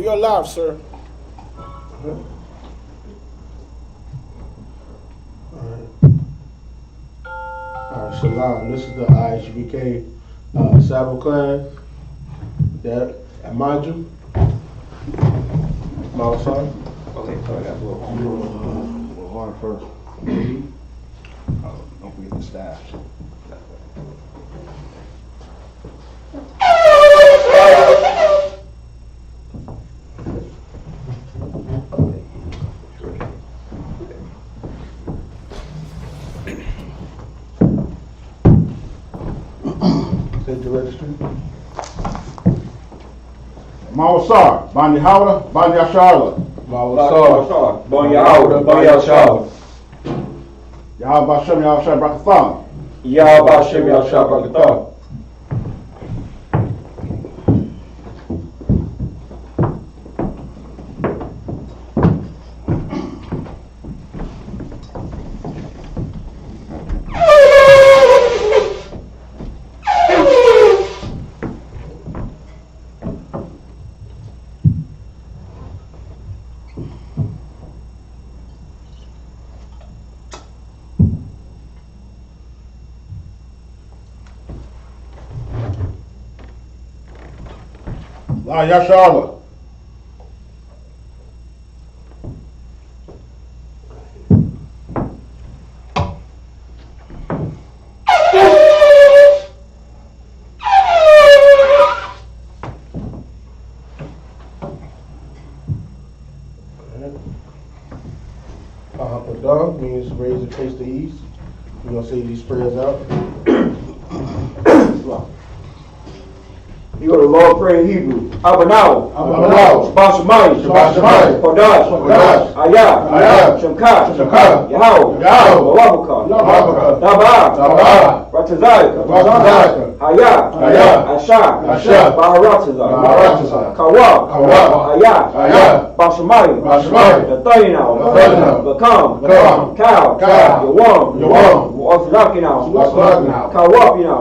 you're live, sir. Alright, Shalom. This is the Isupk Sabbath class. That module. Outside. Okay, so I got a little Water first. don't forget the staff. Take the registry. Mawasar, Bani Howda, Bani Ashala. Mawasar, Bani Howda, Bani Ashala. Yahweh Hashem, Yahweh Hashem, Brakathan. Yahweh Hashem, Yahweh Hashem, Brakathan. La Yashala. Dog means raise and face the east. We're going to say these prayers out. You go to Lord pray in Hebrew. Abanao. Shabbat Shemayim. Kodash. Ayah. Shemkat. Yahweh. Lawabakar. Dabah. Ratazayah. Hayah. Ashah. Baharatazah. Kawah. Ayah. Bashamayim. Nathayinah. Lakam. Cow. Yawam. Wasnakinah. Kawapinah.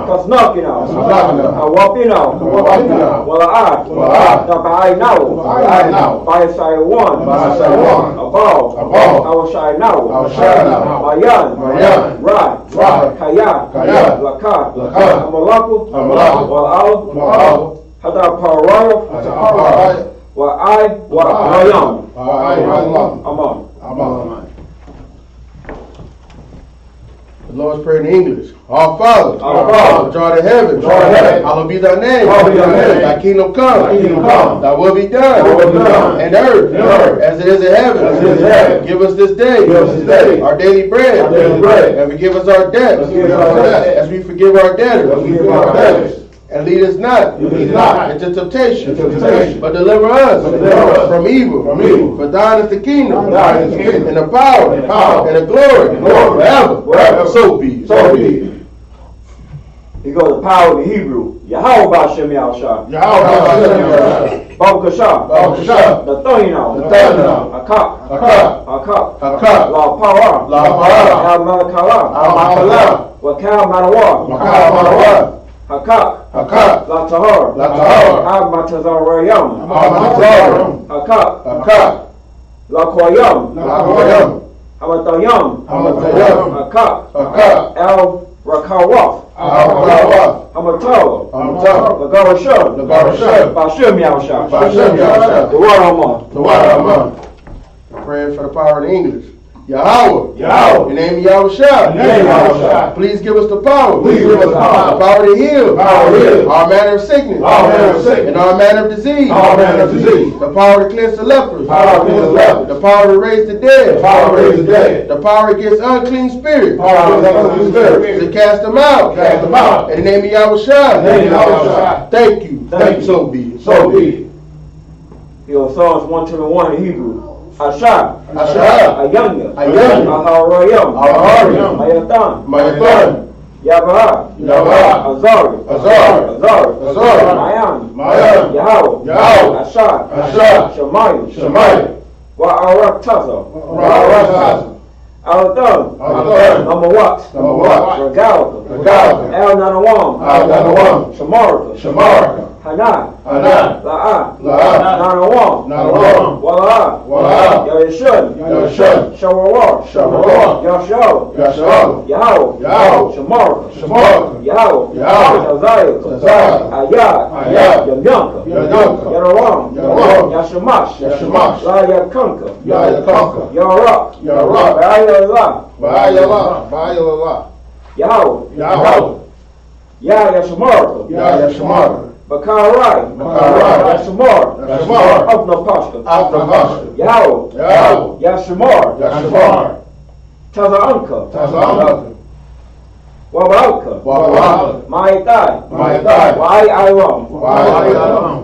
Kasnakinah. Wala'at, Daba'aynaw, Bayasai one, Abal, Awashaynaw, Bayan, Rad, Kayat, Lakat, Amalaku, Wala'al, Hadar Parayah, Wa'ayam, Aman. The Lord's Prayer in English. Our Father, which art in heaven, hallowed be thy name. Thy kingdom come. Thy will be done. And earth, as it is in heaven. Give us this day our daily bread. And forgive us our debts, as we forgive our debtors. And lead us not into temptation, but deliver us from evil. For thine is the kingdom, and the power, and the glory, forever. So be it. You go to power in Hebrew. Yahweh Hashem Yahushua. Babakashah. Nathayinah. Akak. La Para. Al Malakala. Wakal Manawa. Hakak. La Tahar. Ab Matazarayam. Hakak. La Koyam. Hamatayam. Hakak. El Rakawaf. Hamatawa. Lagarashah. Bashem Yahushua. The water Aman. Prayer for the power in English. Yahweh. Your name is Yahushua. Please give us the power. The power to heal. All manner of sickness. And all manner of disease. The power to cleanse the lepers. The power to raise the dead. The power against unclean spirits. To cast them out. In the name of Yahushua. Thank you. So be it. You know, Psalms 121 in Hebrew. Asha, Ayanya, Aharayam, Mayatan, Yabah, Azar, Mayan, Yahweh, Asha, Shemayim, Wa'araktaza, Al-Dun, Namawat, Regalka, El-Nanawam, Shamarka, Hanan. Hanan. La'an. La'an. Nanawam. Nanawam. Wala'an. Wala'an. Yahishun. Yahishun. Shawawar. Shawawar. Yashal. Yashal. Yahweh. Yahweh. Shamarka. Shamarka. Yahweh. Yahweh. Shazayah. Shazayah. Ayad. Ayad. Yamyanka. Yamyanka. Yarawam. Yarawam. Yashamash. Yashamash. Layakanka. Yayakanka. Yarak. Yarak. Ba'ayallah. Ba'ayallah. Ba'ayallah. Yahweh. Yahweh. Yashamarka. Yashamarka. Bakarai. Bakarai. Yashamar. Yashamar. Upna Pashka. Afnavashka. Yahweh. Yahweh. Yashamar. Yashamar. Tazaanka. Tazanka. Wabalka. Wabalka. Maitai. Maitai. Wai Iram. Wa'ayallah.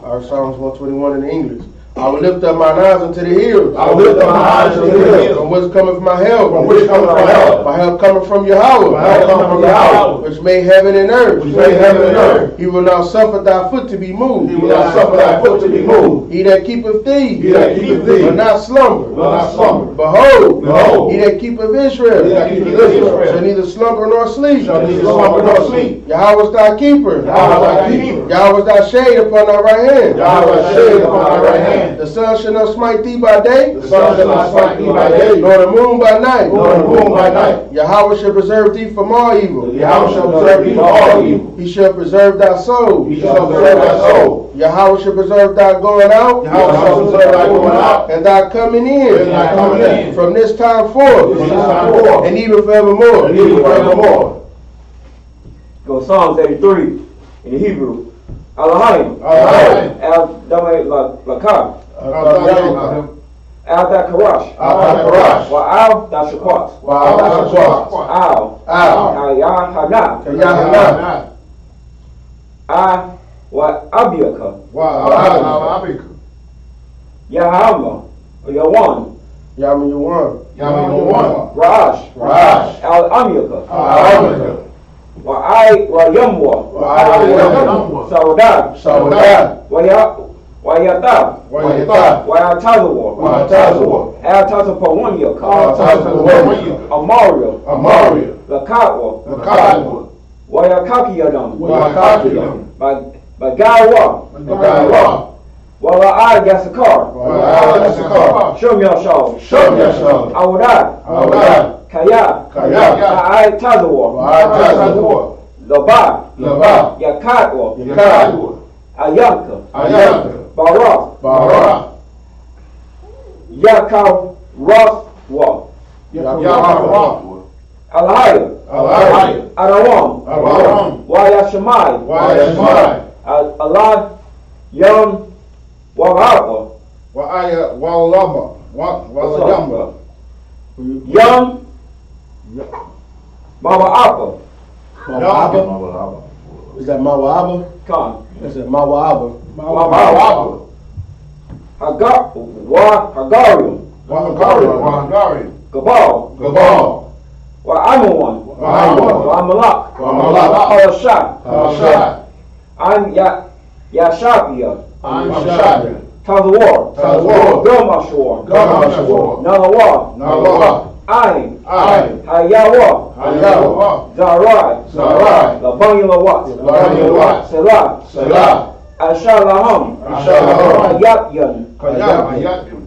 Our Psalms 121 in English. I will lift up mine eyes unto the hills. I will lift up my eyes unto the hills. From whence cometh my help? From which cometh my help? My help cometh from Yahweh. My help cometh from Yahweh. Which made heaven and earth. Which made heaven and earth. He will not suffer thy foot to be moved. He will not suffer thy foot to be moved. He that keepeth thee. He that keepeth thee. Will not slumber. Will not slumber. Behold. Behold. He that keepeth Israel. He that keepeth Israel. Shall neither slumber nor sleep. Shall neither slumber nor sleep. Yahweh is thy keeper. Yahweh is thy keeper. Yahweh is thy shade upon thy right hand. Yahweh is thy shade upon thy right hand. The sun shall not smite thee by day. The sun shall not smite thee by day. Nor the moon by night. Nor the moon by night. Yahweh shall preserve thee from all evil. Yahweh shall preserve thee from all evil. He shall preserve thy soul. He shall preserve thy soul. Yahweh shall preserve thy going out. Yahweh shall preserve thy going out. And thy coming in. And thy coming in. From this time forth. From this time forth. And even forevermore. And even forevermore. Go Psalms 83 in the Hebrew. Alahayim. Alahayim. Al Damay Lakar. Al Dakarash. Al-Dakarash. Wa'al Dashakwat. Wa'al Dashakwat. Al. Al. Hayah Hana. Yahana. Wa Abiaka. Wa'al-Abika. Yahama. Yawan. Yaman. Yaman. Ra'ash. Ra'ash. Al Amiaka. Al-Abika. Wa Yamwa. Wa'al-Yamwa. Saudad. Saudad. Wayatab. Wa'al-Yatab. Wa'atazawar. Wa'al-Tazawar. Al Tazapawanyaka. Al-Tazawar. Amaria. Amaria. Lakatwa. Lakatwa. Wayakakiyadam. Wa'al-Kakiyam. Bagawa. Bagawa. Wala'ai Gasakar. Wa'al-Yasakar. Shom Yashal. Shom Yashal. Awudad. Awudad. Kaya. Kaya. Ka'ai Tazawar. Wa'al-Tazawar. Laba. Laba. Yakatwa. Yakatwa. Ayanka. Ayanka. Bara. Bara. Yakaw Rothwa. Yakatwa. Alahaya. Alahaya. Arawam. Arawam. Wayashamai. Wa'al-Yashmai. Allah Yom Wa'apa. Wa'al-Lama. Wa'al-Yamba. Yom Mawa'apa. Mawa'aba? Is that Mawa'aba? Khan. Is that Mawa'aba? Mawa'aba. Hagarium. Wa'al-Hagarium. Gabal. Gabal. Wa'amawan. Wa'amawan. Wa'amalak. Wa'amalak. Harashah. Harashah. I'm Yashapia. I'm Shapia. Tazawar. Tazawar. Gomashwar. Gomashwar. Nalawa. Nalawa. Ain. Ain. Hayawa. Hayawa. Zarai. Zarai. Labanyalawat. Labanyalawat. Selah. Selah. Ashalaham. Ashalaham. Ayatyan. Ayatyan.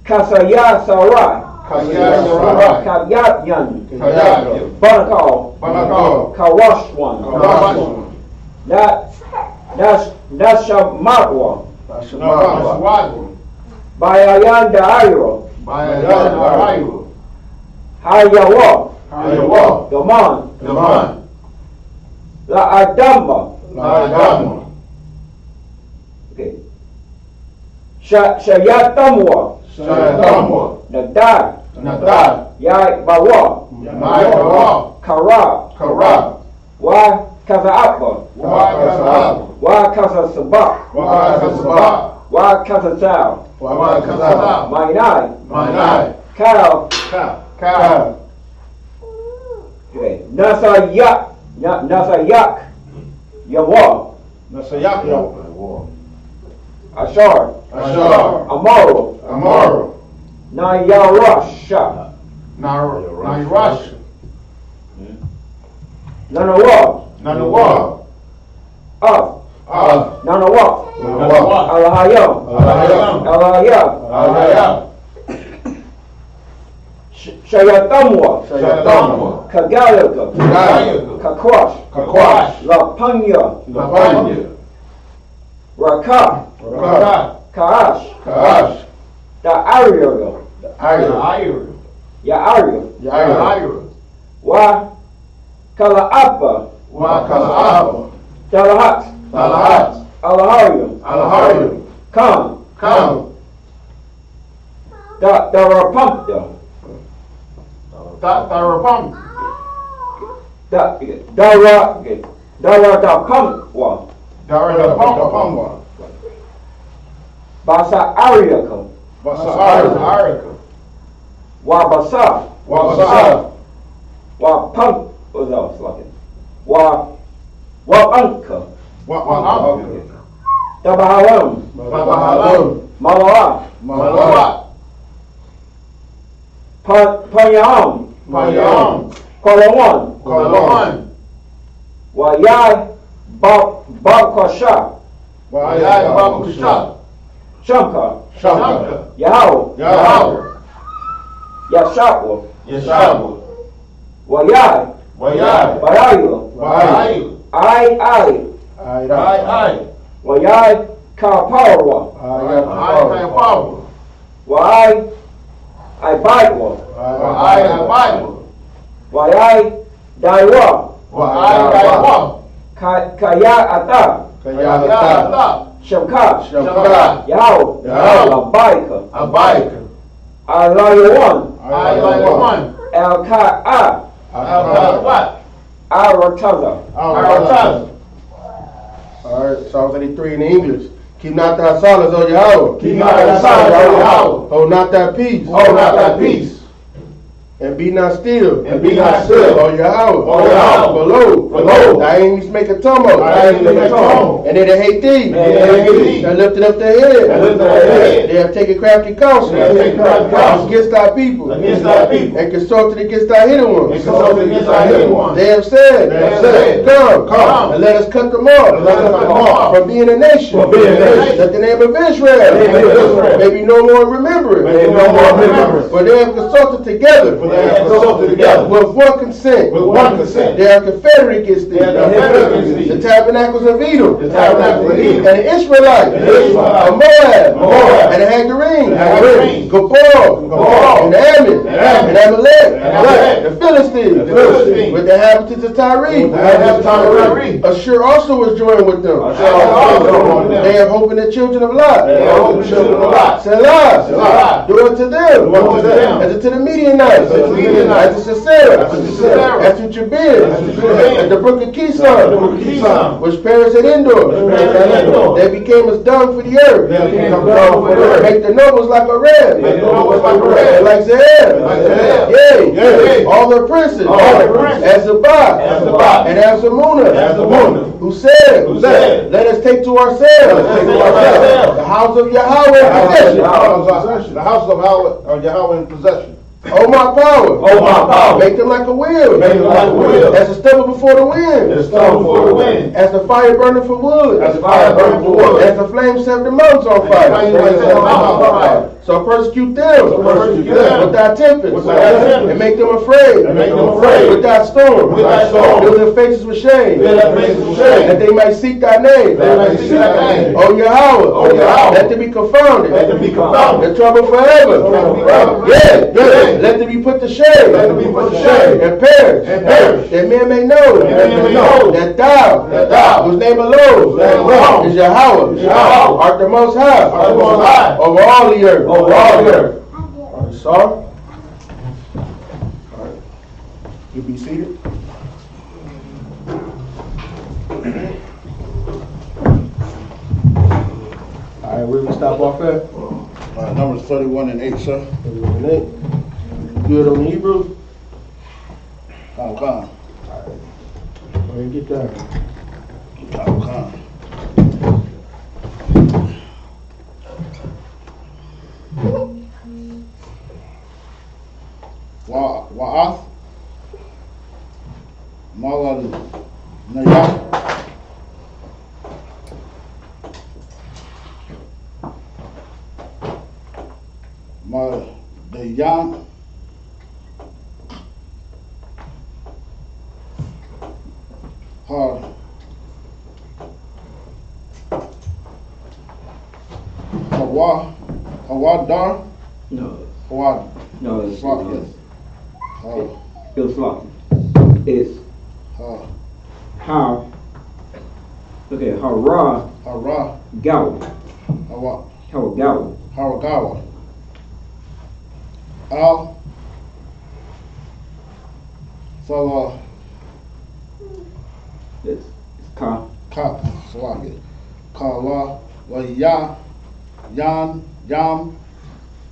Kasaya Sarai. Kasaya Sarai. Kavyatyan. Kavyatyan. Banakal. Banakal. Kawashwan. Kawashwan. Nashamatwa. Nashwadwa. Bayayan Daira. Bayayan Daira. Hayawa. Hayawa. Daman. Daman. La Adama. La Adama. Okay. Shayatamwa. Shayatamwa. Nadad. Nadad. Yai Bawa. Yai Bawa. Karab. Karab. Wa Kazaapa. Wa Kazaapa. Wa Kazasabak. Wa Kazabak. Wa Kazachal. Wa Kazabak. Mainai. Mainai. Kal. Kal. Okay. Nasayak. Nasayak. Yawa. Nasayak. Ashar. Ashar. Amaro. Amaro. Nayarasha. Nairash. Nanawa. Nanawa. Up. Nanawak, Nanawak, Alahayam, Alahayam, Alahayam, Alahayam, Shayatamwa, Shayatamwa, Kagalaka, Kagayaka, Kakwash, Kakwash, Lapanya, Lapanya, Raka, Raka, Kaash, Kaash, Da Aryaga, Ayra, Ya Arya, Ayra, Wa Kalaapa, Wakalaapa, Dalahat, Talahat, Alaharium, Alaharium, Kam, Kam, Darapumpta, Tarapam, Daradapumpwa, Darapam, Basa Ariaka, Arika, Wabasa, Wabasa, Wapump, what else like it? Wapunka, Wa'anka, Dabahalam, Babahalam, Malawa, Malawa, Panyam, Payam, Kolawan, Kalawan, Wayai, Babkasha, Wayai, Babakusha, Shamka, Shamka, Yahoo, Yahweh, Yashapwa, Yeshabu, Wayai, Wayai, Barayu, Bayu, I, Ai, Wayai, Kaparwa, Kayapabu, Wayai, Ibaidwa, Bible, Wayai, Daiwa, Kaiwa, Kaya Ata, Kayata, Shamka, Shamka, Yahoo, Yahoo, Labaika, Abaika, Alayawan, Aylayawan, Elka'a, What? Arataza, Arataz, All right, Psalms 83 in English. Keep not thy silence, O Yahweh. Keep not thy silence, O Yahweh. Hold not thy peace. Hold not thy peace, And be not still. and be not still, O Yahweh. O Yahweh. For lo, thy enemies make a tumult. Thy enemies make a tumult. And they that hate thee. And they that hate thee. That lifted up their head. And lifted up their head. They have taken crafty counsel. They have taken crafty counsel. Against thy people. Against thy people. And consulted against thy hidden And ones. consulted against thy hidden ones. They have said. They have said, Come. And let us cut them off. And let us cut them off. From being a nation. From being a nation. Let the name of Israel. The name of Israel. May be no more remembered. May be no more remembered. For they have consulted together. For they have consulted together. With one consent. With one consent. They are confederate against thee. They are confederate against thee. The tabernacles of Edom. The tabernacles of Edom. And the Israelites. And the Israelites. Of Moab. Moab. And the Hagarenes. The Hagarenes. Gabor. Gabor. And Ammon. And Ammon. And Amalek. And Amalek. The Philistines. The Philistines. With the inhabitants of Tyre. With the inhabitants of Tyre. Ashur also was joined with them. Ashur also was joined with them. They have hope in the children of Lot. They have hope in the children of Lot. Selah. Selah. Do it to them. Do it to them. As to the Midianites. As to the Midianites. As to Sisera. As to Sisera. As to Jabir. As to Jabir. At the brook of The Kison. brook of Kison. Which perished at Endor. Which perished at Endor. They became as dung for the earth. They became dung for the earth. Make the nobles like a ram. Make the nobles like a ram. And like Zahab. Like Zahab. Yea. Yea. All their princes. All their princes. As Zabah. As Zabah. And as Zamunah. As Zamunah. Who said. Who said. Let us take to ourselves. Let us take to ourselves. The house of Yahweh in possession. The house of Yahweh in possession. Oh my power. Oh my power. Make them like a wheel. Make them like a wheel. As a stubble before the wind. As a stubble before the wind. As the fire burning for wood. As the fire burning for wood. As the flame set the mountains on fire. As the flame set the mountains on fire. So persecute them. So persecute them. With thy tempest. With thy tempest. And make them afraid. And make them afraid. With thy storm. With thy storm. Fill their faces with shame. Fill their faces with shame. That they might seek thy name. That they might seek thy name. O Yahweh. O Yahweh. Let them be confounded. Let them be confounded. The trouble forever. Trouble forever. Yeah. Yeah. Let them be put to shame. Let them be put to shame. And perish. And perish. That men may know. That men may know. That thou. Whose name alone. Whose name alone. Is Yahweh. Is Yahweh. Art the most high. Art the most high. Over all the earth. Over all the earth. All right, Saul. All right. You be seated. All right, where we stop off at? Numbers 31 and 8, sir. 31 and 8. Good on the Hebrew? Come. All right, get down. Come. Wa'ath Malan Nayah Yan. Hawadar. No. Hawad. No, it's Slocky. It's slocky. It's how. Okay, hara Hara. gawa. Hawa. Hawagawa. Haragawa. Al. So, It's ka. Ka. Slocky. Kala. Ya. Yan. Yam.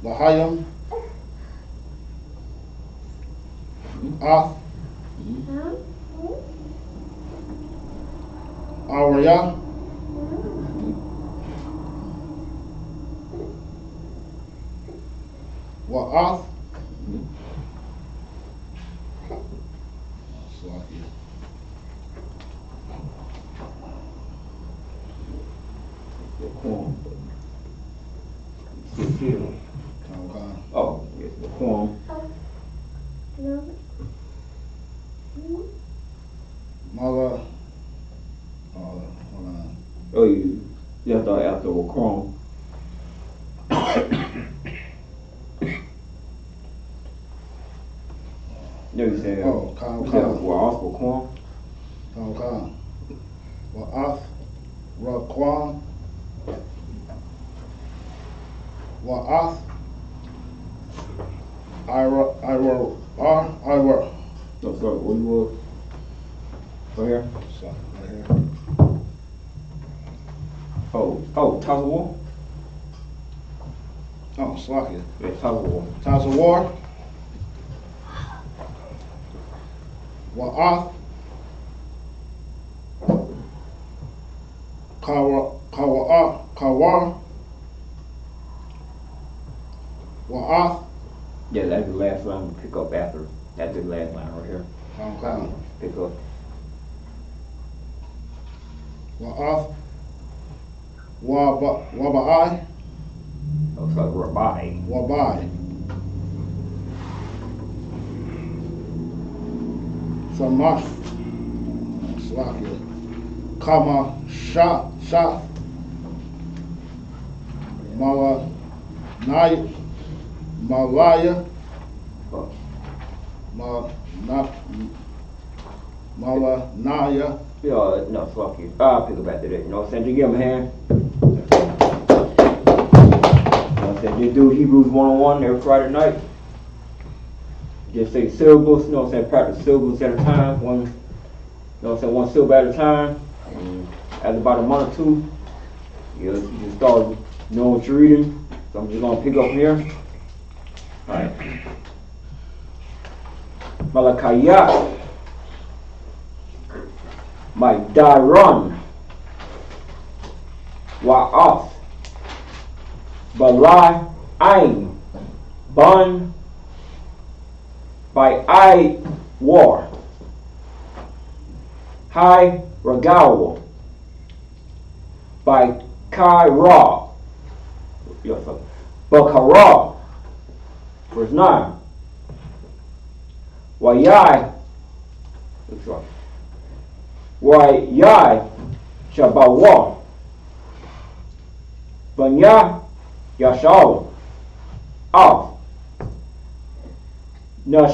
Lahayam. Ath. Arya. Wa'ath. Slocky. The corn. It's here. Oh, yes, the corn. Mother. Hold on. Oh, you have to after a corn. No, you said. Oh, you said, well, also corn. Wa'ath. Raquan. Wa'ath. Ira. No, sorry, what you was? Right here? So, right here. Oh, Toss of War? Oh, Slocky. Yeah, Toss of War. Toss of War. Wa'ath. Kawar. Wa'ath. Yeah, that's the last line to pick up after. That's the last line right here. Pick up. Wa'ath. Waba'ai. Looks like Rabbi. Wabai. Samash. Slocky. Kama. Shah. Mala. Malaya. Malanaya. Yeah, no, fuck you. I'll pick up after that. You know what I'm saying? Just give him a hand. You know what I'm saying? Just do Hebrews 101 every Friday night. Just say syllables, you know what I'm saying? Practice syllables at a time. You know what I'm saying? One syllable at a time. And after about a month or two, you just start knowing what you're reading. So I'm just going to pick up from here. Alright. Malakayah. My Daron. Wa'ath. Balai Ain. Bun. By I War. Hai Ragawa. By Kai Ra. Bakara. Verse 9. Wayai. Looks right. Wayai Shabawa. Banya Yashal. Off. Na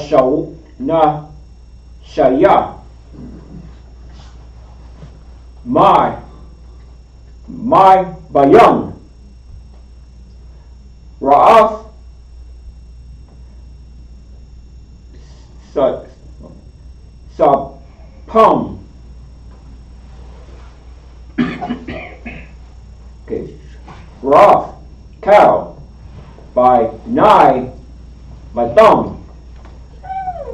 Shaya. My Bayan. Ra'af. Sapam. Okay. Ra'af. Cow. By Nai. By thumb.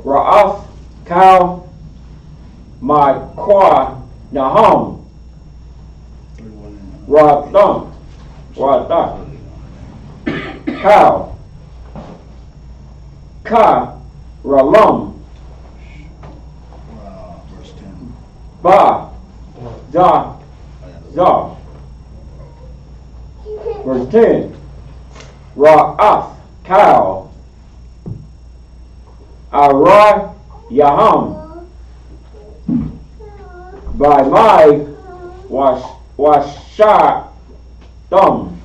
Ra'af. Cow. My Kwa. Naham. Ratham. Cow. Ka. Ralam. Verse 10. Ba. Za. Verse 10. Ra'af. Cow. Ara Yaham. By my washa thumb.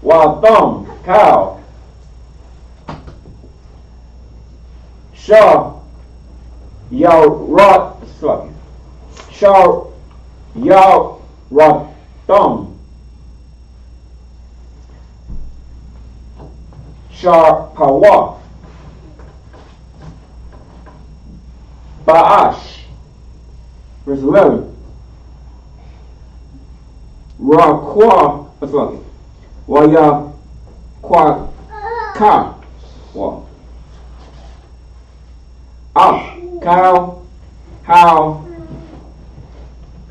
Wa thumb cow. Shah Yaw Shah Yaw thumb. Shah Pawa. Ba'ash. Verse 11. Ra-kwa, Waya kwa ka. Wa. Up, cow, how,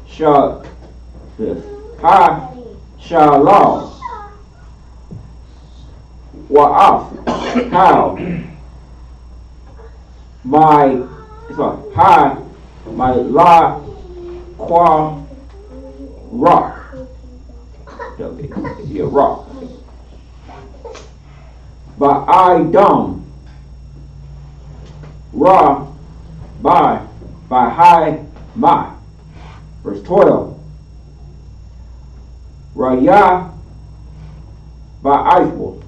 shall, this, ha, shalom. Wa off, how, my, hi, my la, qua, rock. Yeah, rock. But I dumb. Ra, by high, my. Verse 12. Raya, by Isupk.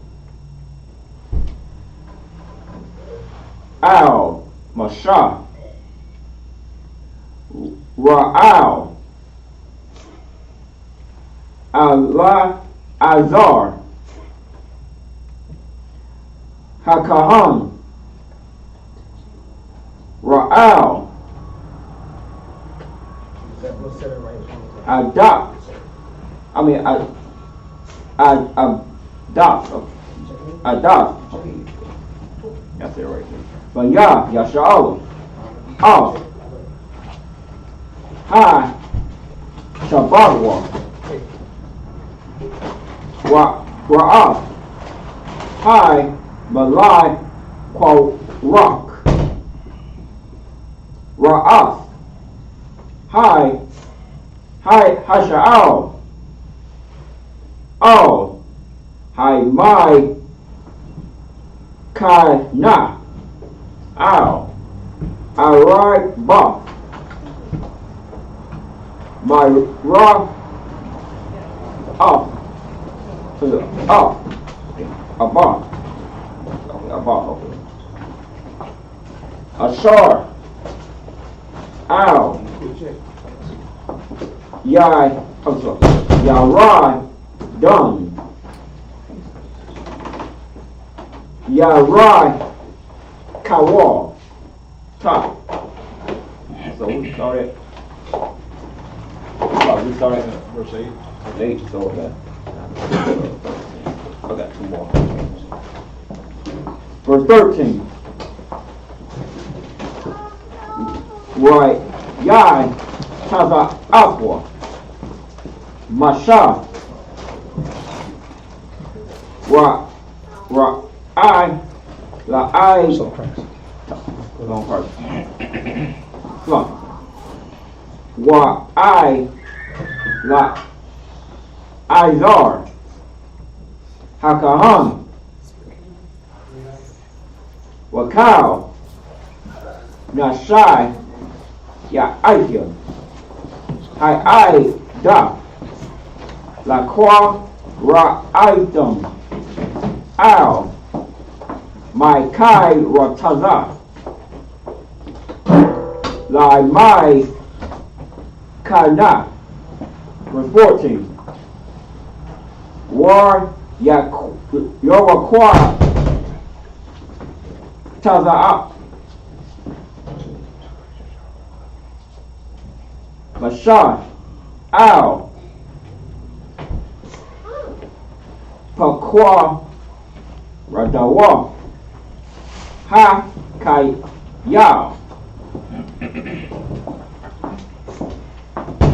Al, Masha. Ra'al. Allah, Azar. Hakaham. Ra'al. Adopt. Adopt. That's it right there. But Yasha'Allah. Off. Hi. Shabbatwa. Ra'af. Hi. Malai. Kwa rock. Ra'af. Hi. Hasha'al. All. Hi. My. Kai. Na. Ow. Arai. Buff. My rock. Off. Off. Above. Above. Ashar. Ow. Yai. Yarai. Done. Yarai. Kawa. Top. So we started. We started at verse 8. 8, so okay. I got 2 more. Verse 13. Right. Yai. Taza Aqua. Masha. I. La I. Long part. Wa I. La Izar. Hakaham. Wakao. Nashai. Ya Aikia. I da. La Kwa Ra Aitum. Al. My Kai Rataza. La my Kana. Verse 14. War Yawakwa Taza'a. Masha Al Pakwa Radawa Ha Kai Yao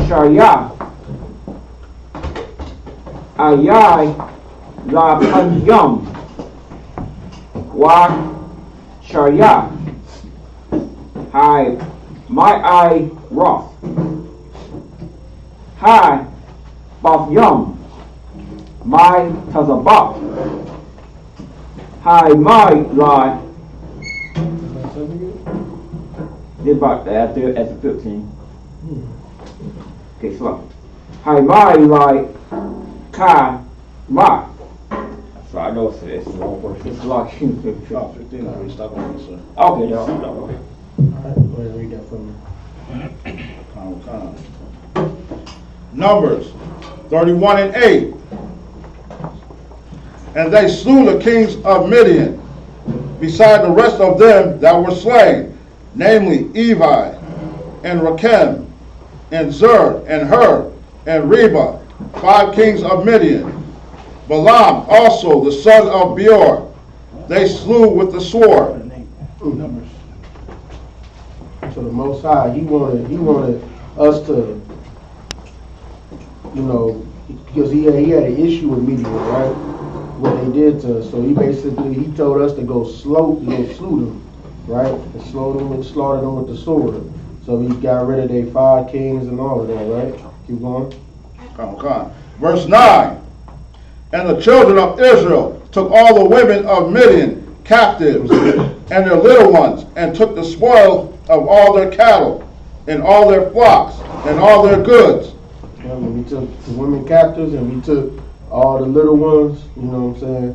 Sharia Ayai La Panyam Wa Sharia Hi My Eye Roth Hi Baf Yum My Tazabaf Hi My Lai They brought after 15. Okay, so Hi Ma like Kai Ma. So I know it's the wrong word. It's like Oh, 15 already. Stop on this, sir. okay, no. Alright, go ahead and read that for me. Numbers 31 and 8. And they slew the kings of Midian, beside the rest of them that were slain, namely Evi, and Rakem, and Zur, and Hur, and Reba, 5 kings of Midian. Balaam also, the son of Beor, they slew with the sword. Numbers. So the Most High, he wanted us to, because he had an issue with Midian, right? What they did to us. So he told us to go slew them, right? And slaughter them with the sword. So he got rid of their 5 kings and all of that, right? Keep going. Verse 9. And the children of Israel took all the women of Midian captives and their little ones, and took the spoil of all their cattle, and all their flocks, and all their goods. Yeah, we took the women captives, and we took all the little ones, you know what I'm saying?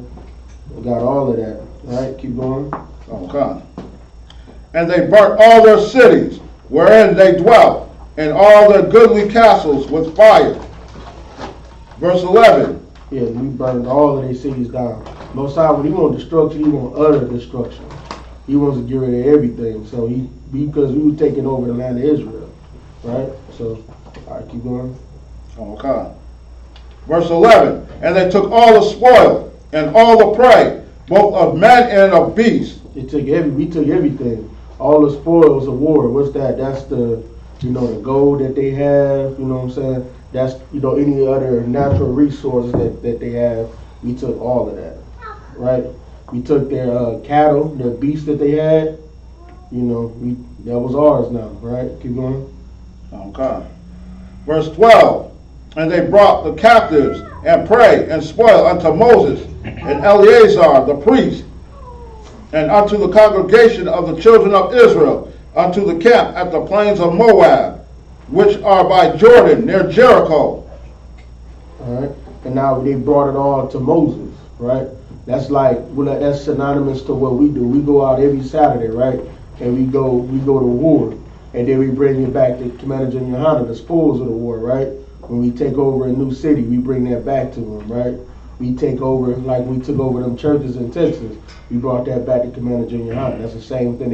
We got all of that, right? Keep going. And they burnt all their cities, wherein they dwelt, and all their goodly castles with fire. Verse 11. Yeah, we burned all of their cities down. Most High, when he wants destruction, he wants utter destruction. He wants to get rid of everything. So because we were taking over the land of Israel, right? So, all right, keep going. Verse 11. And they took all the spoil and all the prey, both of men and of beasts. We took everything. All the spoils of war. What's that? That's the the gold that they have. You know what I'm saying? That's any other natural resources that they have. We took all of that, right? We took their cattle, their beasts that they had. That was ours now, right? Keep going. Verse 12. And they brought the captives and prey and spoil unto Moses and Eleazar the priest, and unto the congregation of the children of Israel, unto the camp at the plains of Moab, which are by Jordan near Jericho. All right, and now they brought it all to Moses, right? That's that's synonymous to what we do. We go out every Saturday, right? And we go to war, and then we bring it back to Commander General Yohana, the spoils of the war, right? When we take over a new city, we bring that back to them, right? We take over, like we took over them churches in Texas, we brought that back to Commander General Yohana. That's the same thing.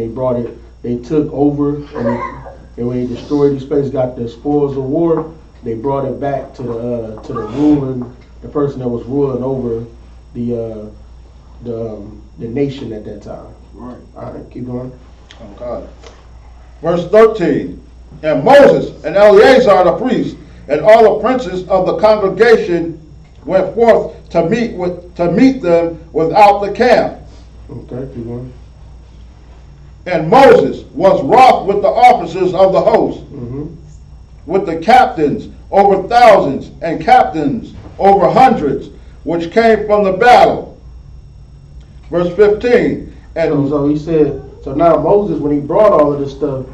They took over, and when they destroyed these places, got the spoils of war, they brought it back to the person that was ruling over the nation at that time. Right. All right, keep going. Verse 13. And Moses and Eleazar the priest and all the princes of the congregation went forth to meet them without the camp. Okay, keep going. And Moses was wroth with the officers of the host, with the captains over thousands and captains over hundreds, which came from the battle. Verse 15. And so he said, so now Moses, when he brought all of this stuff,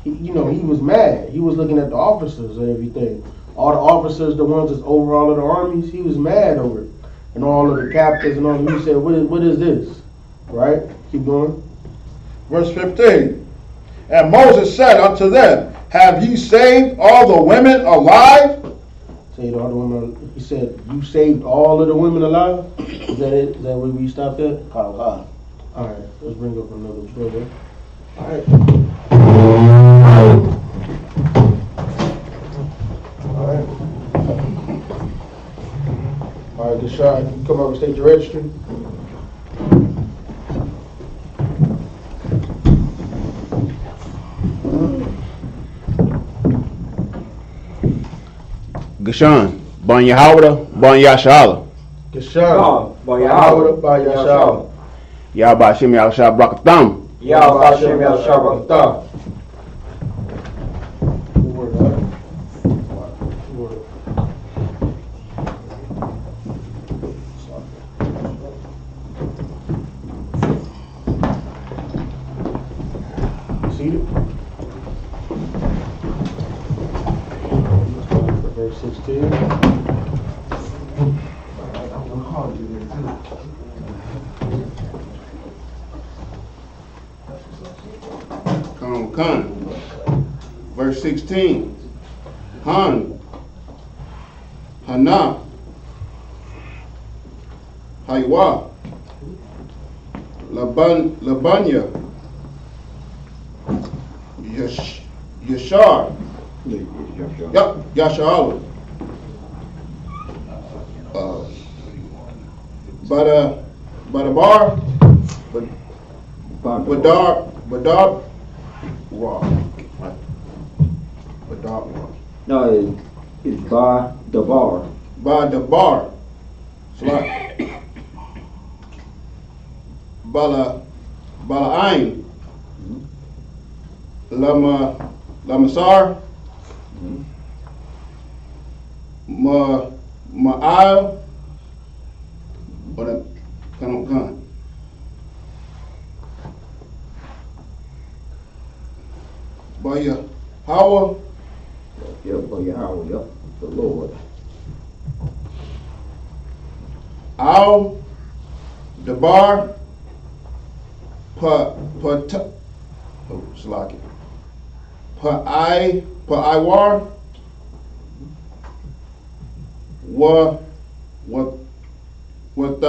he was mad. He was looking at the officers and everything. All the officers, the ones that's over all of the armies, he was mad over it. And all of the captains and all, he said, what is this? Right? Keep going. Verse 15. And Moses said unto them, have ye saved all the women alive? Saved all the women. He said, you saved all of the women alive? Is that it? Is that where we stopped at? All right, let's bring up another brother. All right. All right, good shot. You come up and state your registry. Gashan, Ban Yahawada, Ban Yashala. Gashan, Ban Yahawada, Ban Yashala. Yahba Shem Yahshua Brakatham. Yahba Shem Yahshua Brakatham. Seated. Khan. Verse 16. Han. Hana. Haywa. Labanya. Yashar. Yep, Yashar. Badabar. Badar. Raw. Badar. No, it's Bar Dabar. Badabar. Slot. Bala'ain. Lamasar. Ma'al. Kan. Baya Hawa. Yep, Baya Hawa, yep, the Lord. Al. Dabar. Slaki. Pa'aiwar. What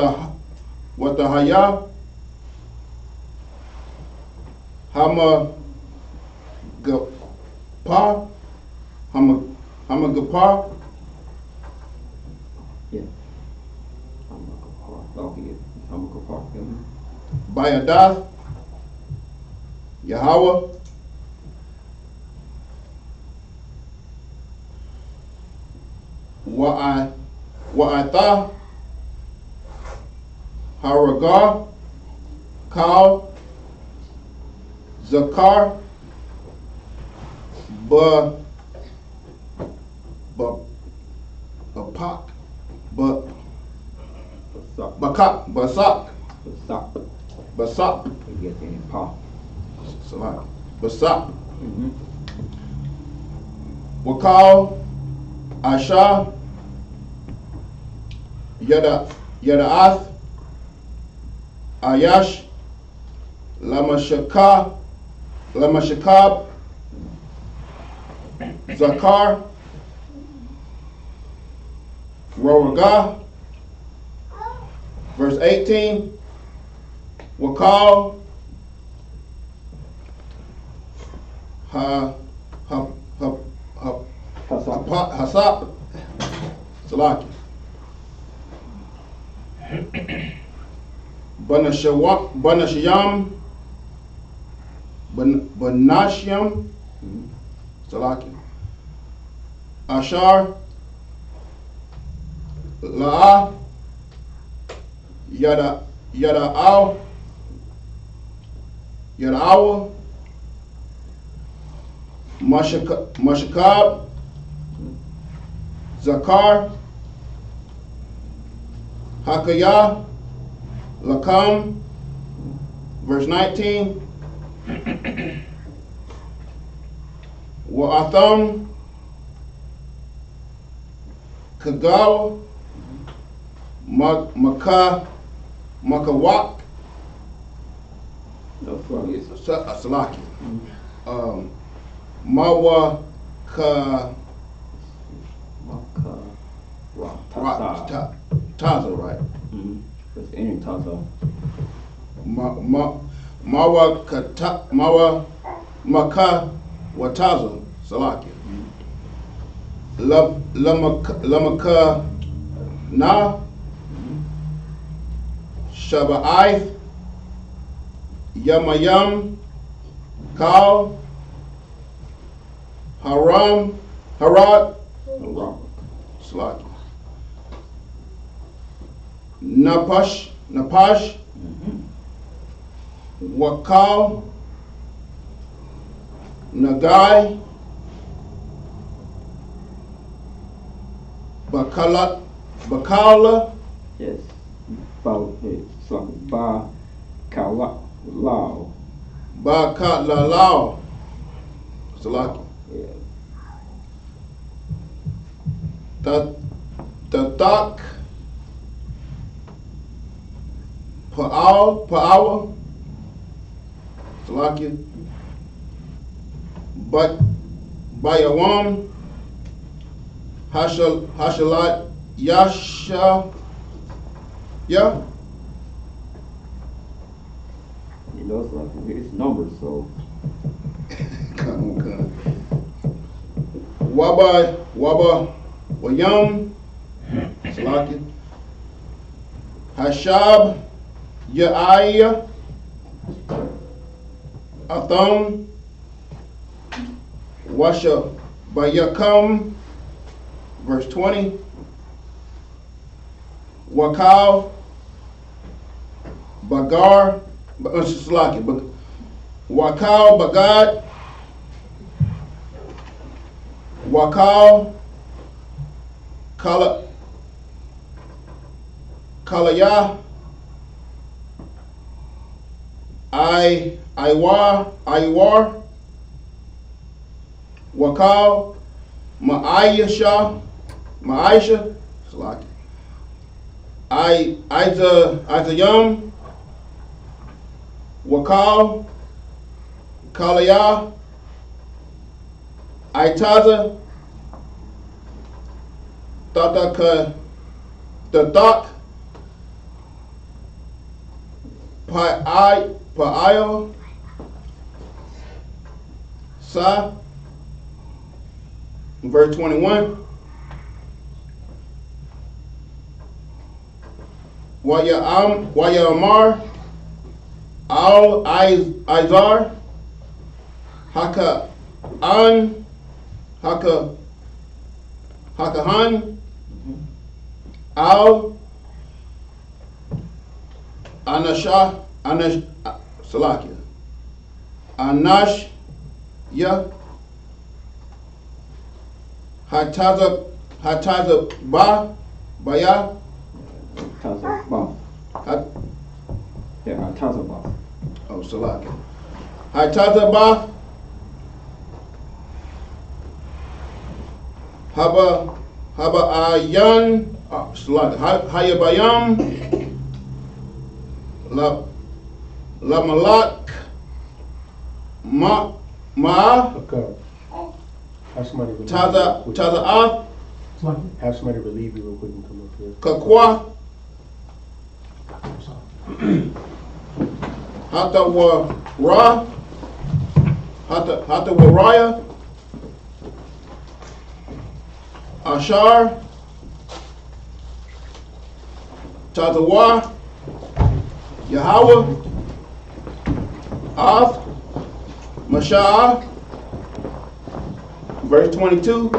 the haya? Hama gapa? Hama gapa? Yeah. I'm a car. Bayadath? Yahweh? Wa'atha? Haragar? Kal? Zakar? Basak. Yes, and Pa. Basak. Wakal. Asha. Yada'ath. Ayash. Lamashakab. Zakar. Roraga. Verse 18. Wakal. Hasap. Salaki. Banashiyam. Banashiam. Salaki. Ashar. La'a. Yada'awa. Mashakab. Zakar. Hakaya. Lakam. Verse 19. Wa'atham. Kagawa. Makawak. No, sorry. Salaki. Mawa Taza, right? That's any Taza. Mawa Maka Wataza, Salaki. Lamaka Na Shaba'aith Yamayam Kal Harad Slaki. Napash Wakal Nagai Bakala. Yes. Ba Kala Lao. Bakala Salaki. Yeah. Tatak Pa'awa Salaki. Bayawam, Hashalat, Yasha, yeah? You know, it's like it's numbers, so. Come. Waba, Wayam, Salaki, Hashab, Ya'aya, Atham, Washa, Bayakam, verse 20, Wakal, Bagar, Salaki, Wakal, Bagad, Wakal, Kalaya, Iwar, Wakal, Ma'aisha, Salaki, Izayam, Wakal, Kalaya, Itaza, Tatak, Pa'ayo, Sa, verse 21, Wayamar, Al Izar, Hakahan, Al Salakia, Anash, Ya, Hataza Baya, Tazabah. Yeah, Tazabah. oh, Salakia, Hataza Ba, Haba Ayan, Salakia, Hayabayam, La Malak, Ma, Okay. Have somebody relieve Taza'ath, Have somebody relieve you real quick and come up here. Kakwa, Hatawaraya, Ashar, Tazawa, Yahweh, Ath, Mashah, verse 22.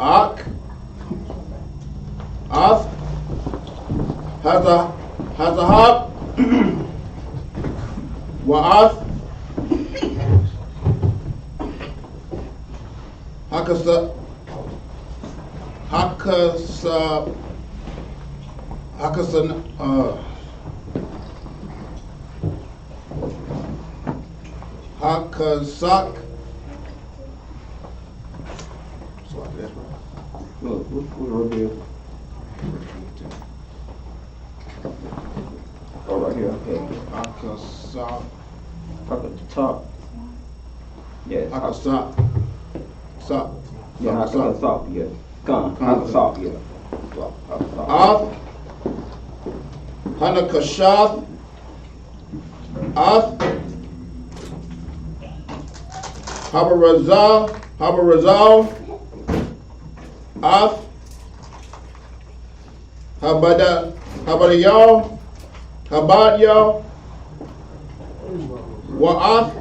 Ath, Hazahab, Wa'ath, Hakasa, Hakasak. Look, what here? Oh, right here. Okay. Hakasak. Up at the top. Yeah. Hakasak. Sak. Yeah, Hakasak. Yeah. Hakasak. Yeah. Ath. Hanakashath. Ath. Habarazal. Ath. Habadiyal. Wa'ath.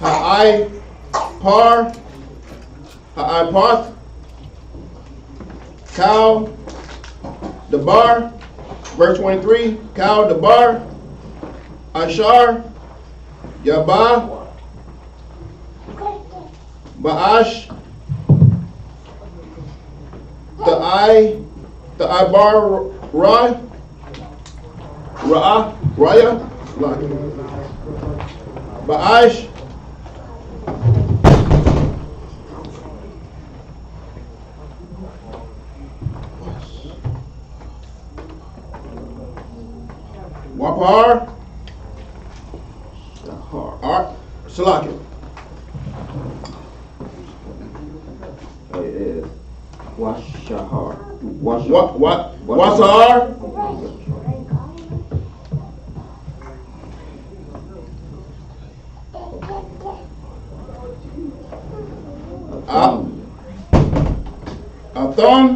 Ha'aiparth. Cow. Debar. Verse 23. Cow. Debar. Ashar. Yabah. Ba'ash. The Ibar Raya, Ba'ash, Wapar. Shahar. Art. Salakia. It is Washahar. Wasar. Athon.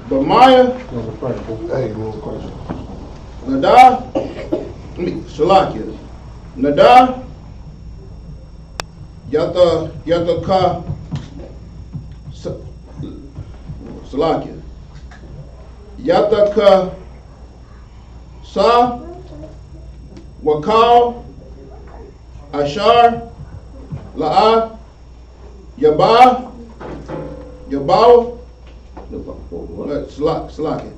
Bamaya. Hey, no question. Nada. Salakia. Nada. Yata ka. Salakia. Yata ka. Sa. Wakal. Ashar. La'a. Yabah. Yabaw. Salakia.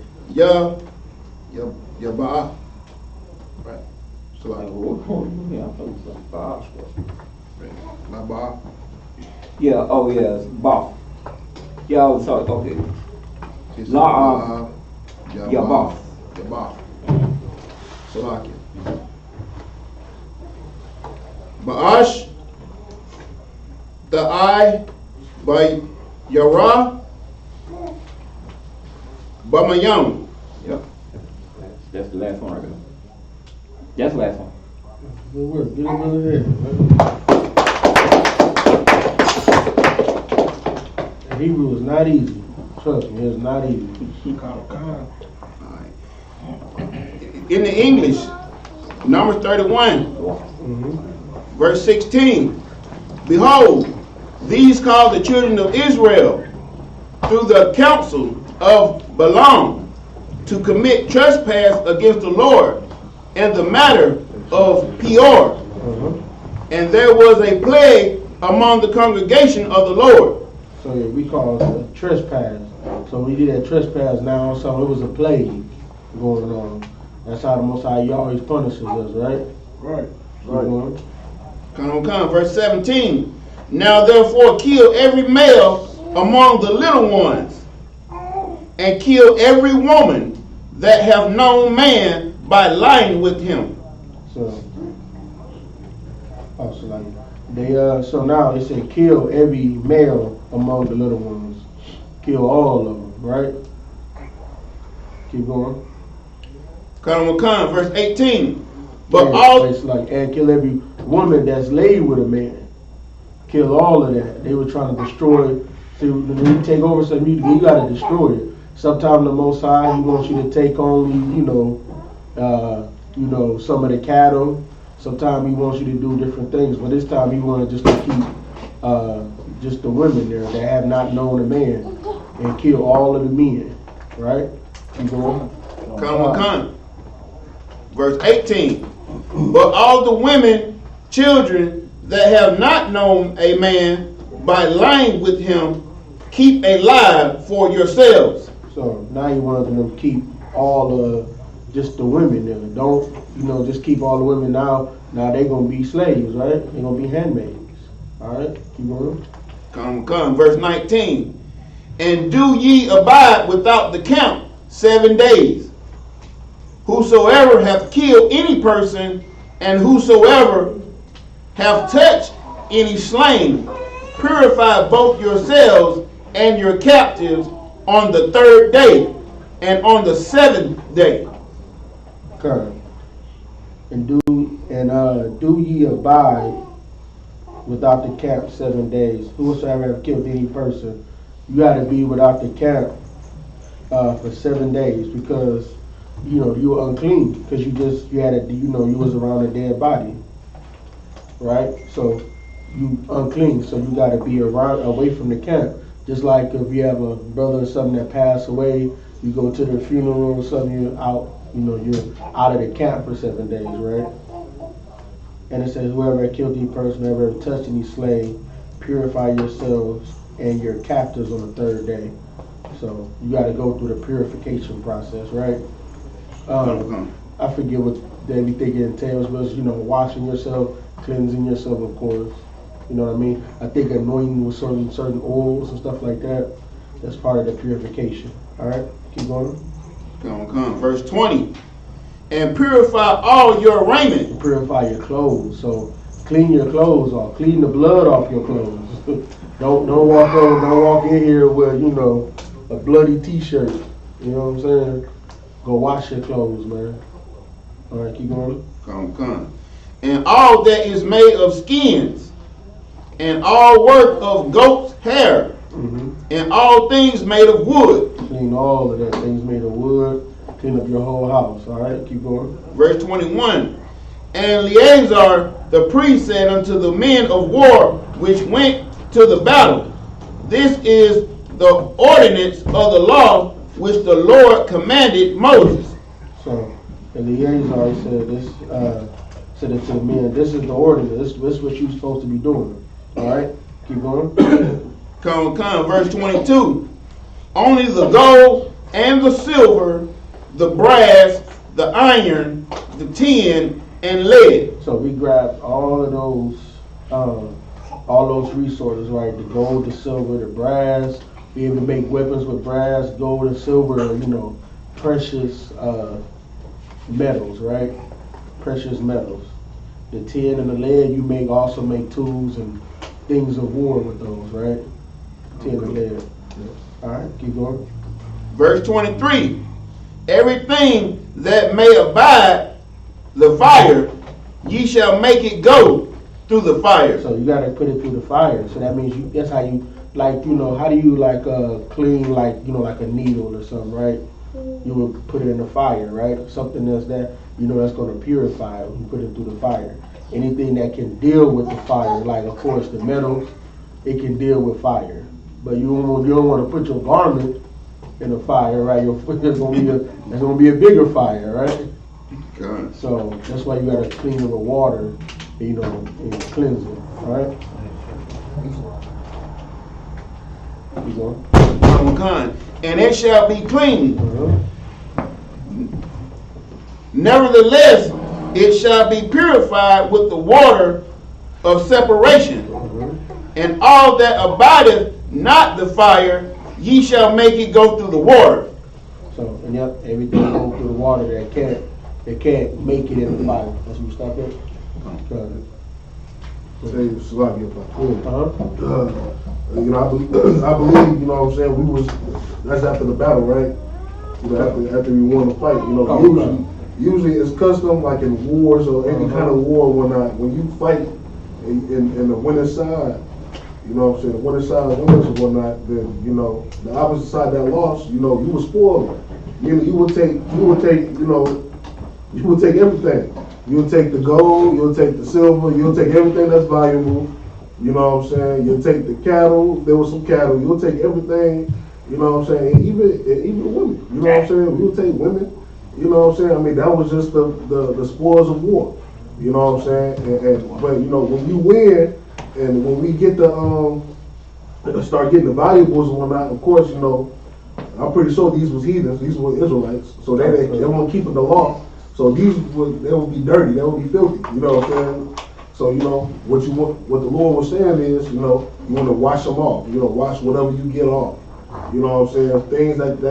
Yabah. Right. Salakia. Labah. Yeah, oh yeah, it's Boff. Yeah, I was sorry, okay. La'a. Yabah. Yabah. Salakia. Ba'ash. The I by Yara. Bamayam. Yep. That's the last one right there. That's the last one. Good work. Get him over here. Hebrew is not easy. Trust me, it's not easy. In the English, Numbers 31, verse 16. Behold, these called the children of Israel through the counsel of Balaam to commit trespass against the Lord in the matter of Peor. And there was a plague among the congregation of the Lord. So yeah, we call it a trespass. So we did a trespass now, so it was a plague going on. That's how the Most High He always punishes us, right? Right. Right. Come, verse 17. Now therefore kill every male among the little ones, and kill every woman that have known man by lying with him. So like they so now they say kill every male among the little ones. Kill all of them, right? Keep going. Come, verse 18. But and all it's like and kill every woman that's laid with a man. Kill all of that. They were trying to destroy. See, when you take over something, you got to destroy it. Sometimes the Most High, He wants you to take only, some of the cattle. Sometimes He wants you to do different things, but this time He wanted just to keep just the women there that have not known a man, and kill all of the men. Right? Keep going. Come. Verse 18. But all the women, children that have not known a man by lying with him, keep alive for yourselves. So now He wanted them to keep all just the women there. Don't just keep all the women now. Now they're gonna be slaves, right? They're gonna be handmaids. All right, keep going. Come. Verse 19. And do ye abide without the camp 7 days. Whosoever hath killed any person, and whosoever hath touched any slain, purify both yourselves and your captives on the 3rd day and on the 7th day. Okay. And do ye abide without the camp 7 days. Whosoever have killed any person, you got to be without the camp for 7 days, because you were unclean because you was around a dead body, right? So you unclean, so you got to be away from the camp. Just like if you have a brother or something that passed away, you go to the funeral or something, you're out of the camp for 7 days, right? And it says, whoever killed any person, whoever touched any slave, purify yourselves and your captives on the 3rd day. So you got to go through the purification process, right? I forget what everything entails, but washing yourself, cleansing yourself, of course. You know what I mean? I think anointing with certain oils and stuff like that. That's part of the purification. All right, keep going. Come. Verse 20. And purify all your raiment. Purify your clothes. So clean your clothes off. Clean the blood off your clothes. Don't walk in here with, you know, a bloody t-shirt. You know what I'm saying? Go wash your clothes, man. All right, keep going. Come. And all that is made of skins, and all work of goat's hair, and all things made of wood. Clean all of that, things made of wood. Clean up your whole house. All right, keep going. Verse 21. And Eleazar the priest said unto the men of war which went to the battle, this is the ordinance of the law which the Lord commanded Moses. So Eleazar said it to the men, this is the ordinance, this is what you're supposed to be doing. All right, keep going. Come, verse 22. Only the gold and the silver, the brass, the iron, the tin, and lead. So we grabbed all of those resources, right? The gold, the silver, the brass. Be able to make weapons with brass, gold, and silver. You know, precious metals, right? Precious metals. The tin and the lead, you also make tools and things of war with those, right? Tin and lead. All right, keep going. Verse 23. Everything that may abide the fire, ye shall make it go through the fire. So you gotta put it through the fire. So that means that's how you, like, you know, how do you clean, like, you know, like a needle or something, right? You would put it in the fire, right? Something that's that's gonna purify it. You put it through the fire. Anything that can deal with the fire, like of course the metals, it can deal with fire. But you don't want to put your garment in the fire, right? There's gonna be a bigger fire, right? God. So that's why you gotta clean it with water, you know, and cleanse it, all right? Keep going. Come. And it shall be clean. Nevertheless, it shall be purified with the water of separation. And all that abideth not the fire, ye shall make it go through the water. So, and yep, everything go through the water that can't make it in the fire. That's what we stop at. Say Slavic you know, I believe, you know what I'm saying, that's after the battle, right? You know, after we won the fight, you know, usually it's custom, like in wars or any kind of war or whatnot, when you fight in the winner's side, you know what I'm saying, the winner's side wins or whatnot, then, you know, the opposite side that lost, you know, you were spoiled. You would take, you know, you would take everything. You'll take the gold, you'll take the silver, you'll take everything that's valuable. You know what I'm saying? You'll take the cattle, there was some cattle, you'll take everything, you know what I'm saying? Even the women, you know what I'm saying? You'll take women, you know what I'm saying? I mean, that was just the spoils of war. You know what I'm saying? But you know, when you win and when we get start getting the valuables and whatnot, of course, you know, I'm pretty sure these was heathens, these were Israelites, so they weren't keeping the law. So they would be dirty, they would be filthy, you know what I'm saying? So, you know, what the Lord was saying is, you know, you want to wash them off, you know, wash whatever you get off. You know what I'm saying? Things that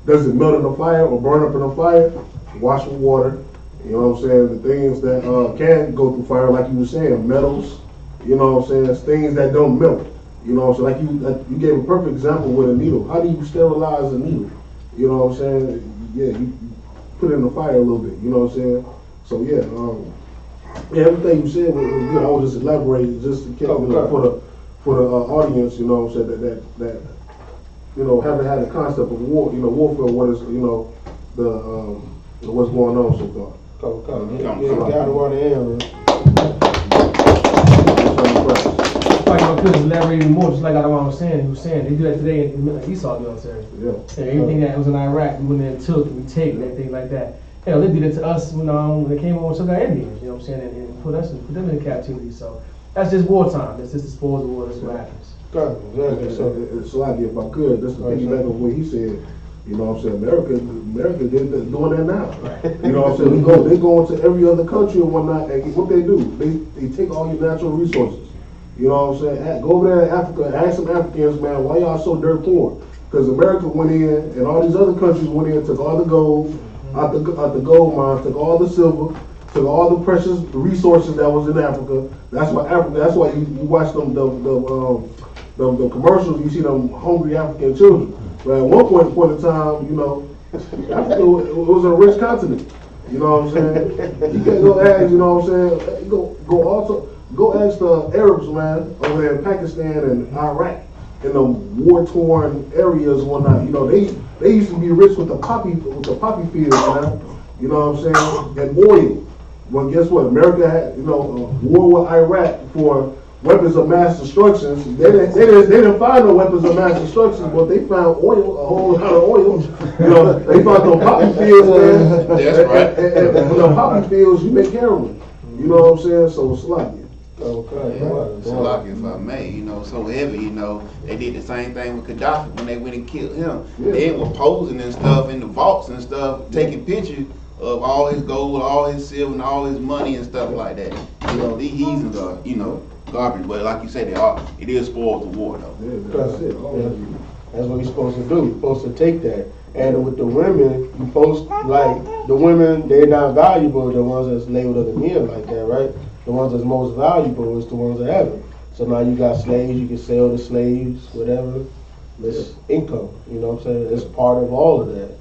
doesn't melt in the fire or burn up in the fire, wash with water. You know what I'm saying? The things that can go through fire, like you were saying, metals, you know what I'm saying? It's things that don't melt. You know what I'm saying? Like you gave a perfect example with a needle. How do you sterilize a needle? You know what I'm saying? Yeah, you put it in the fire a little bit, you know what I'm saying? So yeah, everything you said was good. I was just elaborating just to for the audience, you know what I'm saying, that you know, haven't had the concept of war, you know, warfare, what is, you know, what's going on so far. Come. Got to run the air, man. Like my cousin elaborate even more, just like I was saying, he was saying, they do that today in Isupk military. Yeah. And everything that was in Iraq, we went there and took, and we take, and everything like that. You know, they did it to us when they came over and took our Indians, you know what I'm saying, and put them in captivity. So that's just wartime. That's just the spoils of war. That's what happens. Exactly. So it's like, if I could, just to piggyback on what he said, you know what I'm saying, America doing that now. You know what I'm saying? They go into every other country and whatnot, and what they do, they take all your natural resources. You know what I'm saying? Go over there in Africa, ask some Africans, man, why y'all so dirt poor? Because America went in, and all these other countries went in, took all the gold out the gold mines, took all the silver, took all the precious resources that was in Africa. That's why Africa. That's why you watch them the commercials. You see them hungry African children. But at one point in time, you know, Africa was a rich continent. You know what I'm saying? You can't go ask. You know what I'm saying? Go ask the Arabs, man, over there in Pakistan and Iraq, in the war-torn areas and whatnot. You know, they used to be rich with the poppy fields, man. You know what I'm saying? And oil. Well, guess what? America had, you know, war with Iraq for weapons of mass destruction. They didn't find no weapons of mass destruction, but they found oil, a whole lot of oil. You know, they found those poppy fields, man. That's right. And you know, poppy fields, you make heroin. You know what I'm saying? So it's like. So like if I may, you know, so heavy, you know, they did the same thing with Gaddafi when they went and killed him. Yeah. They were posing and stuff in the vaults and stuff, taking pictures of all his gold, all his silver, and all his money and stuff like that. You know, these heathens are, you know, garbage, but like you said, it is spoils the war though. Yeah, that's it. That's what you're supposed to do. You're supposed to take that. And with the women, you supposed, like, the women, they're not valuable, the ones that's labeled as the men like that, right? The ones that's most valuable is the ones that have it. So now you got slaves, you can sell the slaves, whatever. It's income, you know what I'm saying? It's part of all of that.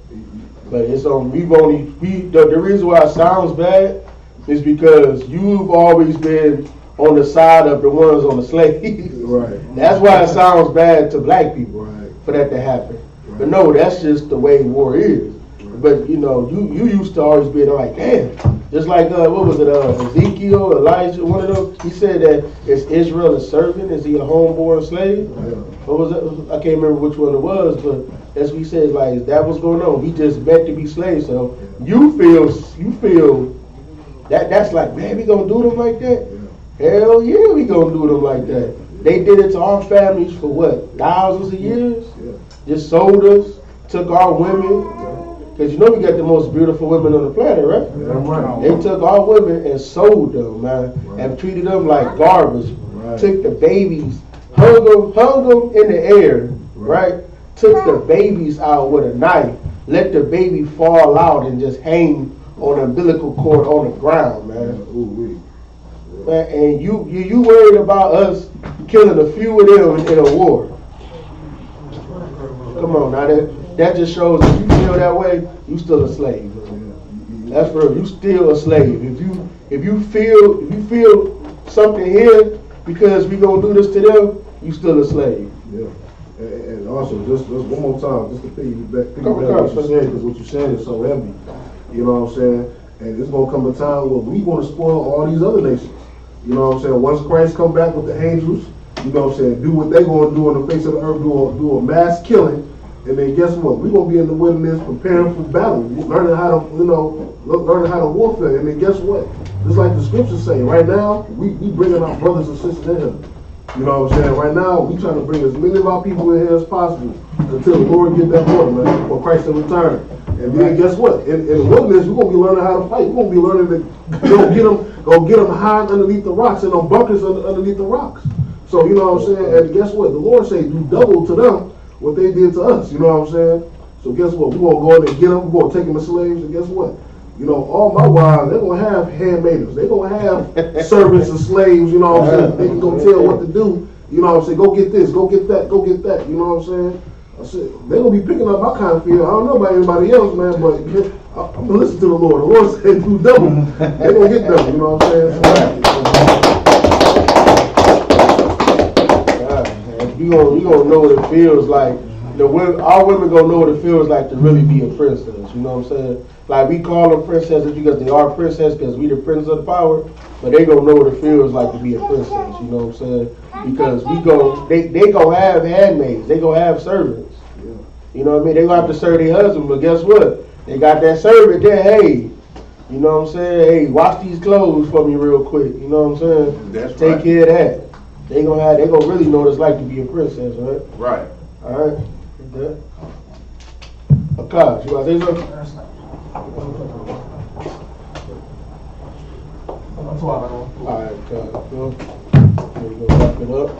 But it's on, the reason why it sounds bad is because you've always been on the side of the ones on the slaves. Right. That's why it sounds bad to black people, Right. for that to happen. Right. But no, that's just the way war is. Right. But you know, you used to always be like, damn. Just like, what was it, Ezekiel, Elijah, one of them, he said that is Israel a servant? Is he a homeborn slave? Yeah. What was it? I can't remember which one it was, but that's what he said, like, that was going on. We just meant to be slaves. So you feel that's like, man, we gonna do them like that? Yeah. Hell yeah, we gonna do them like that. They did it to our families for what, thousands of years? Yeah. Just sold us, took our women. Because you know we got the most beautiful women on the planet, right? Yeah, right. They took our women and sold them, man, right. And treated them like garbage. Right. Took the babies, hung them in the air, right? Took the babies out with a knife, let the baby fall out and just hang on the umbilical cord on the ground, man. Yeah. Man, and you worried about us killing a few of them in a war? Come on, now that just shows if you feel that way, you still a slave. That's for real. You still a slave. If you feel something here because we gonna do this to them, you still a slave. Yeah. And also, just one more time, just to piggyback what you said, because what you said is so heavy. You know what I'm saying? And it's gonna come a time where we gonna spoil all these other nations. You know what I'm saying? Once Christ come back with the angels, you know what I'm saying, do what they gonna do on the face of the earth, do a mass killing. And then guess what? We're gonna be in the wilderness preparing for battle, learning how to warfare. And then guess what? Just like the scriptures say, right now we bringing our brothers and sisters in here. You know what I'm saying? Right now we trying to bring as many of our people in here as possible until the Lord get that order, man, for Christ to return. And then guess what? In the wilderness we're gonna be learning how to fight. We're gonna be learning to go get them hide underneath the rocks and them bunkers underneath the rocks. So you know what I'm saying? And guess what? The Lord say do double to them what they did to us, you know what I'm saying? So guess what? We're going to go in and get them. We're going to take them as slaves. And guess what? You know, all my wives, they're going to have handmaidens. They're going to have servants and slaves, you know what I'm saying? They can go tell what to do. You know what I'm saying? Go get this. Go get that. Go get that. You know what I'm saying? I said, they're going to be picking up my kind of field. I don't know about anybody else, man, but I'm going to listen to the Lord. The Lord said do double. They're going to get double, you know what I'm saying? You gonna know what it feels like. Our women gonna know what it feels like to really be a princess. You know what I'm saying? Like we call them princesses because they are princess because we the prince of the power. But they gonna know what it feels like to be a princess. You know what I'm saying? Because they gonna have handmaids. They gonna have servants. Yeah. You know what I mean? They gonna have to serve their husband. But guess what? They got that servant there. Hey, you know what I'm saying? Hey, wash these clothes for me real quick. You know what I'm saying? That's Take right. care of that. They gonna really know what it's like to be a princess, right? Right. All right. Okay. Akash, you want to say something? All right, Akash. We're gonna wrap it up.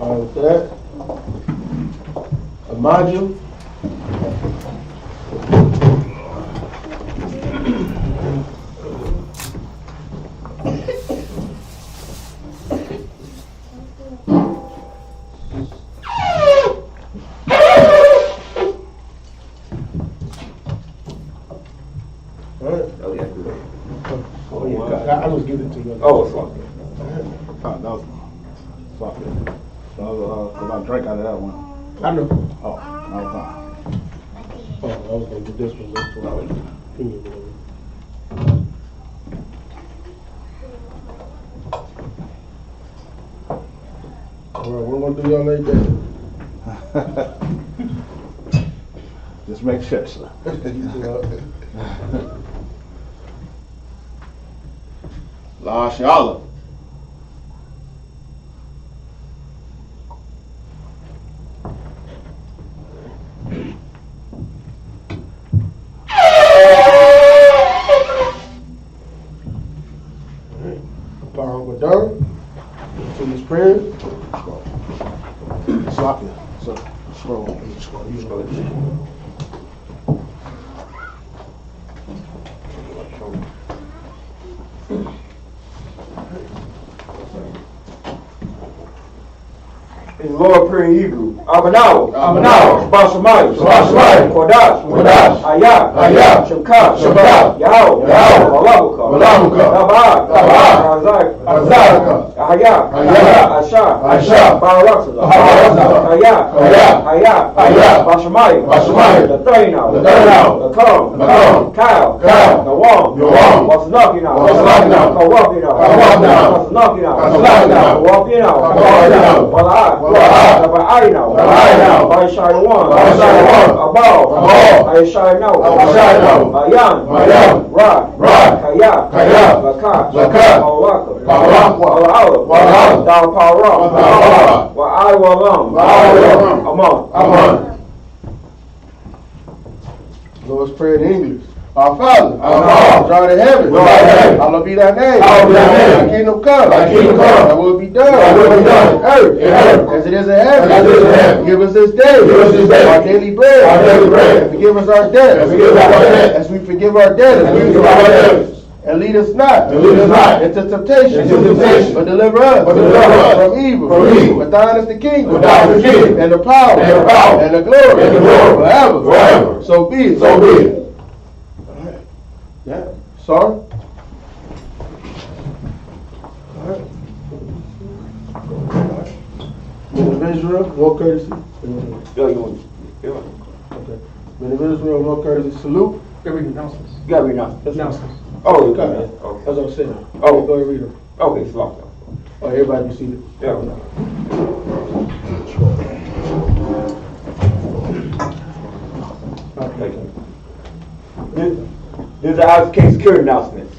All right, with that. Amaju. Oh, yeah. I just give it to you. Oh, it's fine. That was fuck it. That was cause I drank out of that one. I know. Oh, that was fine. Oh, I was gonna do this one. This one. All right, we're gonna do y'all like that. Just make sure, sir. La Shala. Power we're done. To this prayer. Slap you. So, scroll. In Lord prayer in Hebrew. Abanaw. Abanaw. Bashamayim. Bashamayim. Kodash. Kodash. Ayah. Ayah. Shabkat. Shabkat. Yahweh. Yahweh. Malamuka. Malamuka. Tabak. Tabak. Azak. Azaka. Ahaya. Ahaya. Asha. Asha. Baraksa. Baraksa. Ayah. Ayah. Ayah. Ayah. Bashamayim. Bashamayim. The third now. The third now. The come. The come. Kyle. Kyle. The wall. The wall. What's knocking now? What's knocking now? Kawapi now. Kawapi now. What's knocking now? What's knocking now? Kawapi now. Kawapi now. Wallah. Wallah. I know. I know. I shall one. I shall one. Above. I shall know. I shall know. Ayan. Ayan. Ra. Ra. Kaya. Kaya. Lakat. Lakat. Mawaka. Mawaka. Wallah. Wallah. Dal Para. Wallah. Wa I walam. Wa I walam. Amon. Amen. Lord's Prayer in English. Our Father, Our Father, which art in heaven, which art in heaven, hallowed be thy name. hallowed be thy name. Thy kingdom come. Thy kingdom come. Thy will be done. Thy will be done. In earth, In earth. as it is in heaven. As it is in heaven. Give us this day. Give us this day. Our daily bread. Our daily bread. And forgive us our debts. And forgive us our debts. As we forgive our debtors. As we forgive our debtors. And lead us not. And lead us not into temptation. into temptation. But deliver us. But deliver us from evil. from evil. For thine is the kingdom. For thine is the kingdom. And the power. And the power. And the glory. And the glory. Forever. Forever. So be it. So be it. Yeah. Sorry. Men of Israel, more courtesy. Yeah, you want. Yeah. Okay. Men of Israel, more courtesy. Salute. Gotta read the announcements. You gotta read now. Announcements. Oh, you Got got it. it. Okay. That's what I'm saying. Oh. Go ahead and read them. Okay, slow down. Oh, everybody be seated. Yeah. Thank you. These are Isupk security announcements.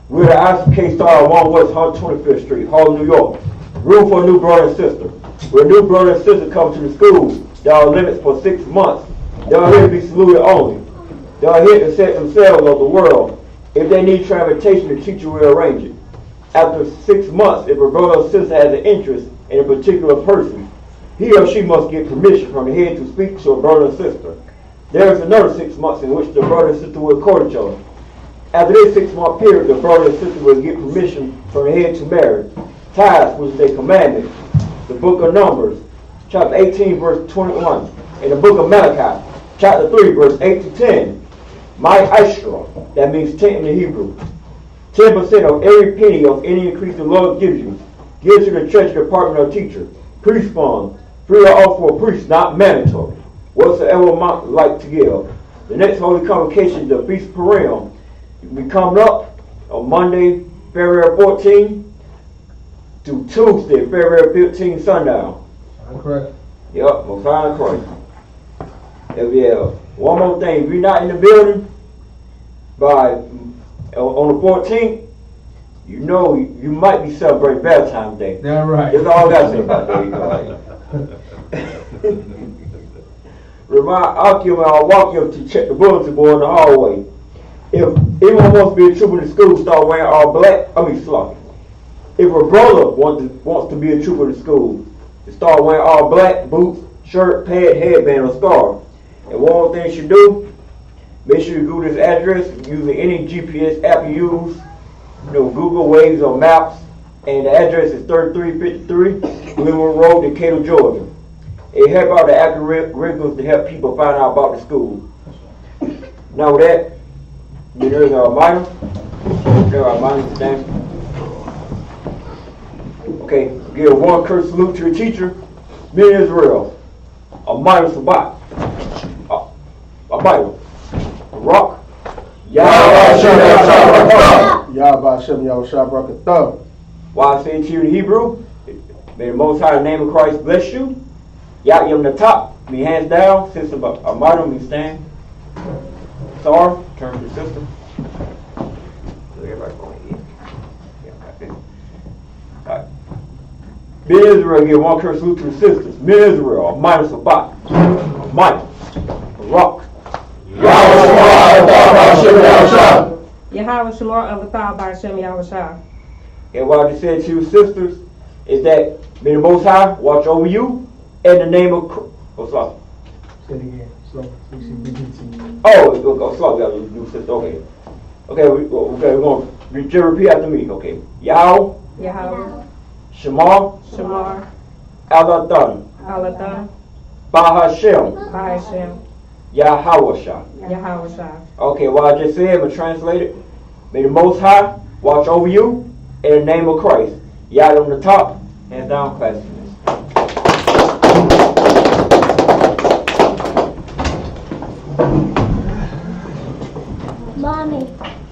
We're the Isupk Star 1 West 125th Street, Harlem, New York. Room for a new brother and sister. When a new brother and sister come to the school, there are limits for 6 months. They are here to be saluted only. They are here to set themselves of the world. If they need transportation, the teacher will arrange it. After 6 months, if a brother or sister has an interest in a particular person, he or she must get permission from the head to speak to a brother or sister. There is another 6 months in which the brother and sister will court each other. After this 6-month period, the brother and sister will get permission from the head to marry. Tithes, which is a commandment. The book of Numbers, chapter 18, verse 21. And the book of Malachi, chapter 3, verse 8 to 10. My Ishra, that means 10 in the Hebrew. 10% of every penny of any increase the Lord gives you. Give to the church department or teacher. Priest fund, free or off for a priest, not mandatory. Whatsoever amount like to give. The next holy convocation is the Feast of Purim. We coming up on Monday, February 14 to Tuesday, February 15 sundown. Correct. Yep, we'll find Christ. Yeah. One more thing, if you're not in the building by on the 14th, you know you might be celebrating Valentine's Day. That's right. That's all I got to say about that. You know, Remind Akim and I'll walk you to check the bulletin board in the hallway. If anyone wants to be a trooper in the school, start wearing all black. Sloppy. If a brother wants to be a trooper in the school, start wearing all black boots, shirt, pant, headband, or scarf. And one more thing you should do, make sure you Google this address using any GPS app you use, Google Waves or Maps. And the address is 3353 Glenwood Road, Decatur, Georgia. It help out the algorithms to help people find out about the school. Now with that, there's our minor. There's our minor's name. Okay, give one curse salute to your teacher. Men Israel. A minor Sabbath. A Bible. A rock. Yahweh Shem Yahushua Barakatah. Why I say to you in Hebrew, may the Most High, in the name of Christ, bless you. Yah Yom the top, me hands down. Sister Amado, me stand. Sar, turn to sister. Everybody going in. Yeah, alright. Men Israel, give one curse salute to the sisters. Men Israel, a minor Sabbath. A minor. A rock. Yahweh Shemar of the Thal by Shem Yahushua. And what I just said to you, sisters, is that may the Most High watch over you in the name of Christ. Oh, sorry. Say it again. Slow. We should begin to. Oh, sorry. We got to do sister. Okay. Okay, we're going to repeat after me. Okay. Yahweh, Shemar, Alathan, Bahashem, Yahawashah. Okay, what I just said, I'm going to translate it. May the Most High watch over you in the name of Christ. Yah on the top, hands down, class.